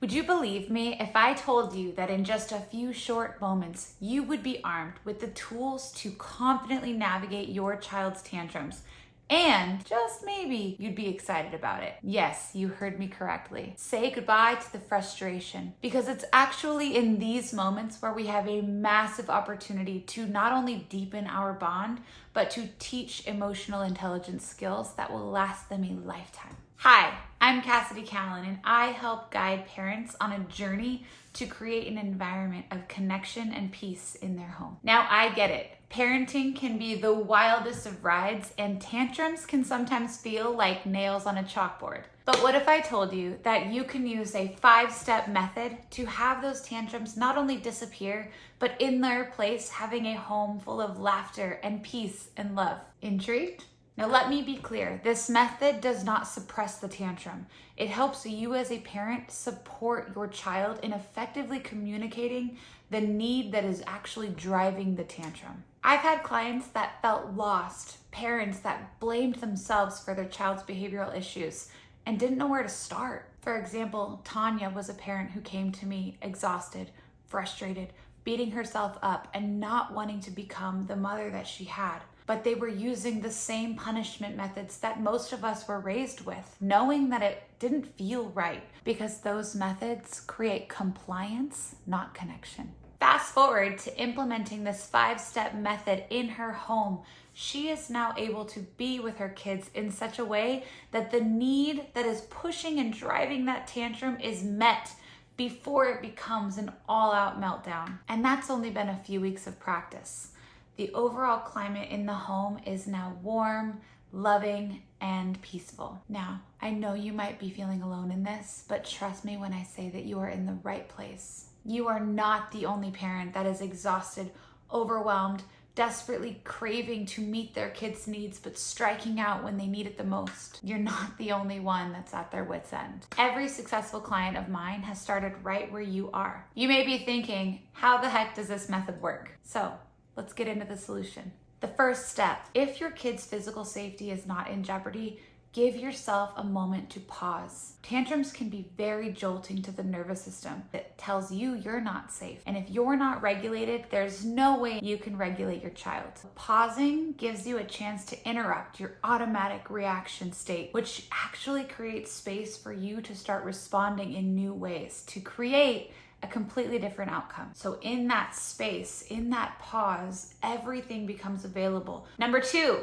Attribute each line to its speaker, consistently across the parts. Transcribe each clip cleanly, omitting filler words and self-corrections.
Speaker 1: Would you believe me if I told you that in just a few short moments, you would be armed with the tools to confidently navigate your child's tantrums? And just maybe you'd be excited about it. Yes, you heard me correctly. Say goodbye to the frustration, because it's actually in these moments where we have a massive opportunity to not only deepen our bond, but to teach emotional intelligence skills that will last them a lifetime. Hi, I'm Cassidy Callan, and I help guide parents on a journey to create an environment of connection and peace in their home. Now, I get it. Parenting can be the wildest of rides, and tantrums can sometimes feel like nails on a chalkboard. But what if I told you that you can use a 5-step method to have those tantrums not only disappear, but in their place having a home full of laughter and peace and love? Intrigued? Now let me be clear, this method does not suppress the tantrum. It helps you as a parent support your child in effectively communicating the need that is actually driving the tantrum. I've had clients that felt lost, parents that blamed themselves for their child's behavioral issues and didn't know where to start. For example, Tanya was a parent who came to me exhausted, frustrated, beating herself up, and not wanting to become the mother that she had. But they were using the same punishment methods that most of us were raised with, knowing that it didn't feel right, because those methods create compliance, not connection. Fast forward to implementing this 5-step method in her home. She is now able to be with her kids in such a way that the need that is pushing and driving that tantrum is met before it becomes an all-out meltdown. And that's only been a few weeks of practice. The overall climate in the home is now warm, loving, and peaceful. Now, I know you might be feeling alone in this, but trust me when I say that you are in the right place. You are not the only parent that is exhausted, overwhelmed, desperately craving to meet their kids' needs, but striking out when they need it the most. You're not the only one that's at their wit's end. Every successful client of mine has started right where you are. You may be thinking, how the heck does this method work? So, let's get into the solution. The first step, if your kid's physical safety is not in jeopardy, give yourself a moment to pause. Tantrums can be very jolting to the nervous system. It tells you you're not safe. And if you're not regulated, there's no way you can regulate your child. Pausing gives you a chance to interrupt your automatic reaction state, which actually creates space for you to start responding in new ways to create a completely different outcome. So in that space, in that pause, everything becomes available. Number 2,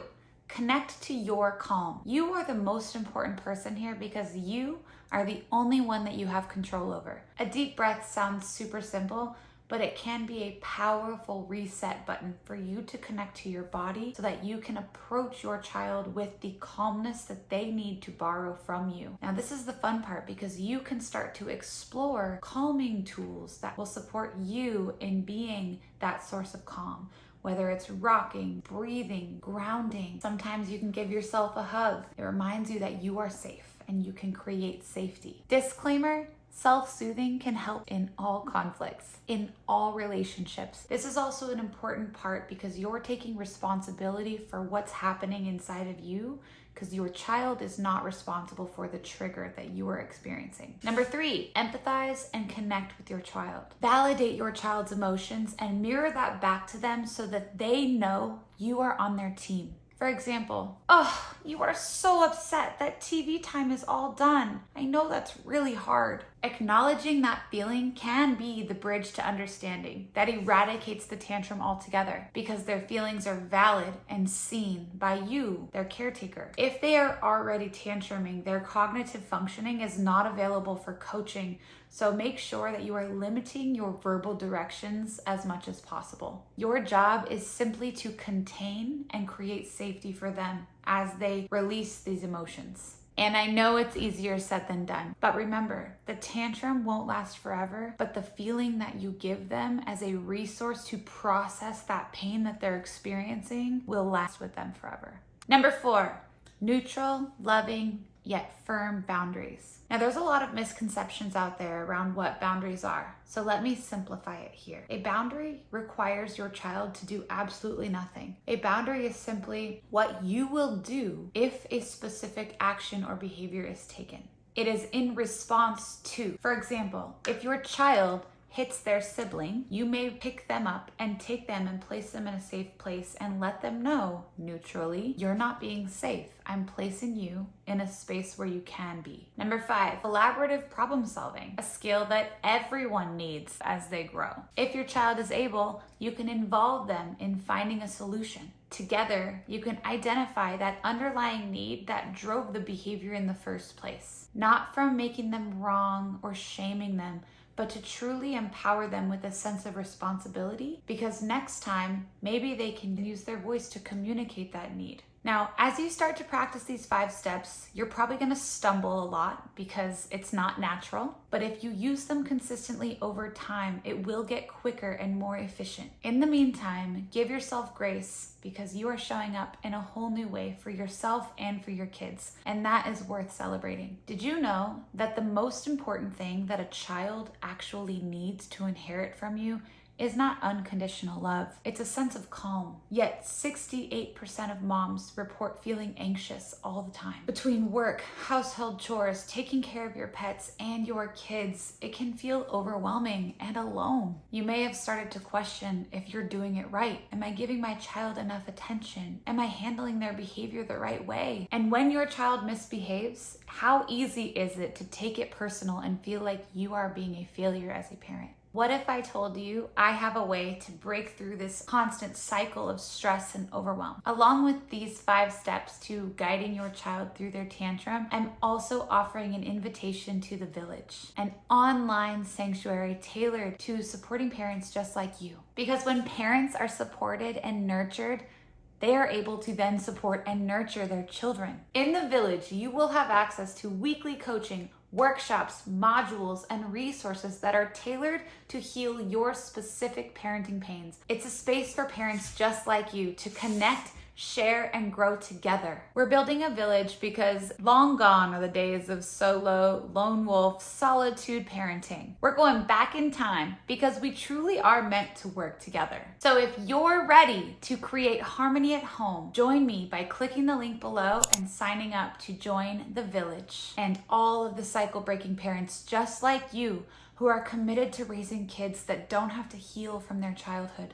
Speaker 1: connect to your calm. You are the most important person here because you are the only one that you have control over. A deep breath sounds super simple, but it can be a powerful reset button for you to connect to your body so that you can approach your child with the calmness that they need to borrow from you. Now, this is the fun part because you can start to explore calming tools that will support you in being that source of calm. Whether it's rocking, breathing, grounding. Sometimes you can give yourself a hug. It reminds you that you are safe and you can create safety. Disclaimer, self-soothing can help in all conflicts, in all relationships. This is also an important part because you're taking responsibility for what's happening inside of you, because your child is not responsible for the trigger that you are experiencing. Number 3, empathize and connect with your child. Validate your child's emotions and mirror that back to them so that they know you are on their team. For example, oh, you are so upset that TV time is all done. I know that's really hard. Acknowledging that feeling can be the bridge to understanding that eradicates the tantrum altogether because their feelings are valid and seen by you, their caretaker. If they are already tantruming, their cognitive functioning is not available for coaching, so make sure that you are limiting your verbal directions as much as possible. Your job is simply to contain and create safety for them as they release these emotions. And I know it's easier said than done, but remember, the tantrum won't last forever, but the feeling that you give them as a resource to process that pain that they're experiencing will last with them forever. Number 4, neutral, loving, yet firm boundaries. Now, there's a lot of misconceptions out there around what boundaries are, so let me simplify it here. A boundary requires your child to do absolutely nothing. A boundary is simply what you will do if a specific action or behavior is taken. It is in response to. For example, if your child hits their sibling, you may pick them up and take them and place them in a safe place and let them know neutrally, you're not being safe. I'm placing you in a space where you can be. Number 5, collaborative problem solving, a skill that everyone needs as they grow. If your child is able, you can involve them in finding a solution. Together, you can identify that underlying need that drove the behavior in the first place. Not from making them wrong or shaming them, but to truly empower them with a sense of responsibility, because next time, maybe they can use their voice to communicate that need. Now, as you start to practice these 5 steps, you're probably gonna stumble a lot because it's not natural, but if you use them consistently over time, it will get quicker and more efficient. In the meantime, give yourself grace because you are showing up in a whole new way for yourself and for your kids, and that is worth celebrating. Did you know that the most important thing that a child actually needs to inherit from you is not unconditional love? It's a sense of calm. Yet 68% of moms report feeling anxious all the time. Between work, household chores, taking care of your pets and your kids, it can feel overwhelming and alone. You may have started to question if you're doing it right. Am I giving my child enough attention? Am I handling their behavior the right way? And when your child misbehaves, how easy is it to take it personal and feel like you are being a failure as a parent? What if I told you I have a way to break through this constant cycle of stress and overwhelm? Along with these 5 steps to guiding your child through their tantrum, I'm also offering an invitation to the Village, an online sanctuary tailored to supporting parents just like you. Because when parents are supported and nurtured, they are able to then support and nurture their children. In the Village, you will have access to weekly coaching, workshops, modules, and resources that are tailored to heal your specific parenting pains. It's a space for parents just like you to connect, share, and grow together. We're building a village because long gone are the days of solo, lone wolf, solitude parenting. We're going back in time because we truly are meant to work together. So if you're ready to create harmony at home, join me by clicking the link below and signing up to join the Village and all of the cycle-breaking parents just like you who are committed to raising kids that don't have to heal from their childhood.